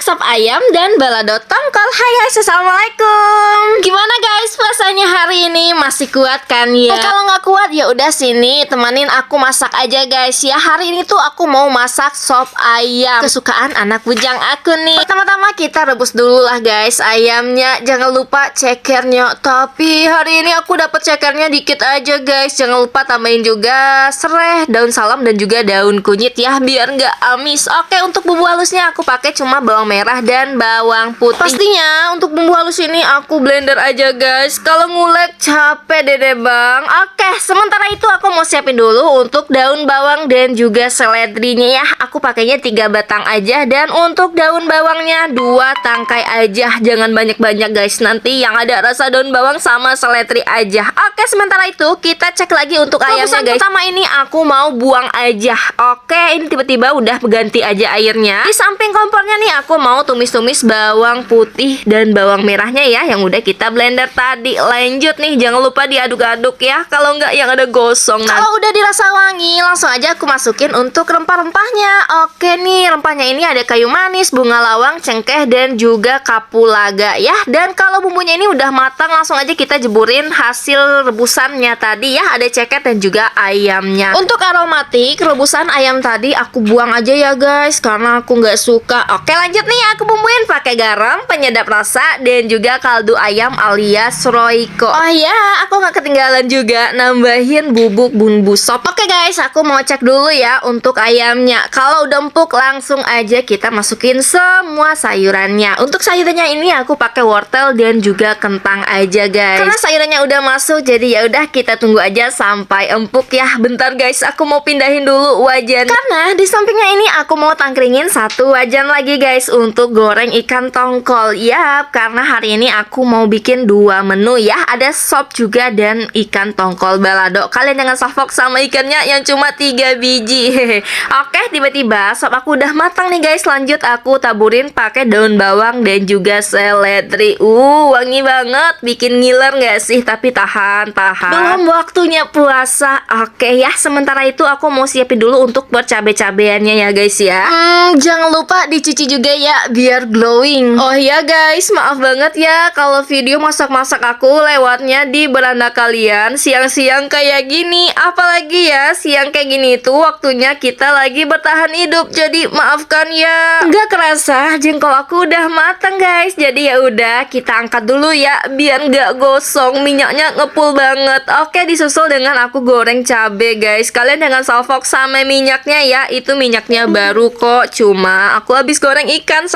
sop ayam dan balado tongkol. Hai guys, assalamualaikum. Gimana guys, puasanya hari ini masih kuat kan ya? Kalau nggak kuat ya udah sini temenin aku masak aja guys ya. Hari ini tuh aku mau masak sop ayam kesukaan anak bujang aku nih. Pertama-tama kita rebus dulu lah guys ayamnya. Jangan lupa cekernya. Tapi hari ini aku dapat cekernya dikit aja guys. Jangan lupa tambahin juga serai, daun salam dan juga daun kunyit ya biar nggak amis. Oke, untuk bumbu halusnya aku pakai cuma bawang merah dan bawang putih. Pastinya untuk bumbu halus ini aku blender aja guys. Kalau ngulek capek deh bang. Oke, sementara itu aku mau siapin dulu untuk daun bawang dan juga seledrinya ya. Aku pakainya 3 batang aja. Dan untuk daun bawangnya 2 tangkai aja. Jangan banyak-banyak guys. Nanti yang ada rasa daun bawang sama seledri aja. Oke, sementara itu kita cek lagi untuk ayamnya guys. Pertama ini aku mau buang aja. Oke, ini tiba-tiba udah ganti aja airnya. Di samping kompornya nih aku mau tumis-tumis bawang putih dan bawang merahnya ya yang udah kita blender tadi. Lanjut nih, jangan lupa diaduk-aduk ya. Kalau nggak yang ada gosong. Kalau udah dirasa wangi, langsung aja aku masukin untuk rempah-rempahnya. Oke nih, rempahnya ini ada kayu manis, bunga lawang, cengkeh dan juga kapulaga ya. Dan kalau bumbunya ini udah matang, langsung aja kita jeburin hasil rebusannya tadi ya. Ada ceker dan juga ayamnya. Untuk aromatik rebusan ayam tadi aku buang aja ya guys karena aku nggak suka. Oke, lanjut nih aku bumbuin pakai garam, penyedap rasa dan juga kaldu ayam alias roiko. Oh ya, aku nggak ketinggalan juga nambahin bubuk bumbu sop. Oke guys, aku mau cek dulu ya untuk ayamnya. Kalau udah empuk langsung aja kita masukin semua sayurannya. Untuk sayurannya ini aku pakai wortel dan juga kentang aja guys. Karena sayurannya udah masuk jadi ya udah kita tunggu aja sampai empuk ya. Bentar guys, aku mau pindahin dulu wajan. Karena di sampingnya ini aku mau tangkringin satu wajan lagi guys untuk goreng ikan tongkol. Yap, karena hari ini aku mau bikin 2 menu ya. Ada sop juga dan ikan tongkol balado. Kalian jangan salfok sama ikannya yang cuma 3 biji. Oke, tiba-tiba sop aku udah matang nih guys. Lanjut aku taburin pakai daun bawang dan juga seledri. Wangi banget, bikin ngiler nggak sih? Tapi tahan. Belum waktunya puasa. Oke ya, sementara itu aku mau siapin dulu untuk buat cabai-cabeannya ya guys ya. Jangan lupa dicuci juga ya biar glowing. Oh ya guys, maaf banget ya kalau video masak-masak aku lewatnya di beranda kalian siang-siang kayak gini. Apalagi ya siang kayak gini tuh waktunya kita lagi bertahan hidup. Jadi maafkan ya. Nggak kerasa jengkol aku udah matang guys. Jadi ya udah kita angkat dulu ya biar nggak gosong. Minyaknya ngepul banget. Oke, disusul dengan aku goreng cabai guys. Kalian jangan salfok sama minyaknya ya. Itu minyaknya baru kok. Cuma aku habis goreng ikan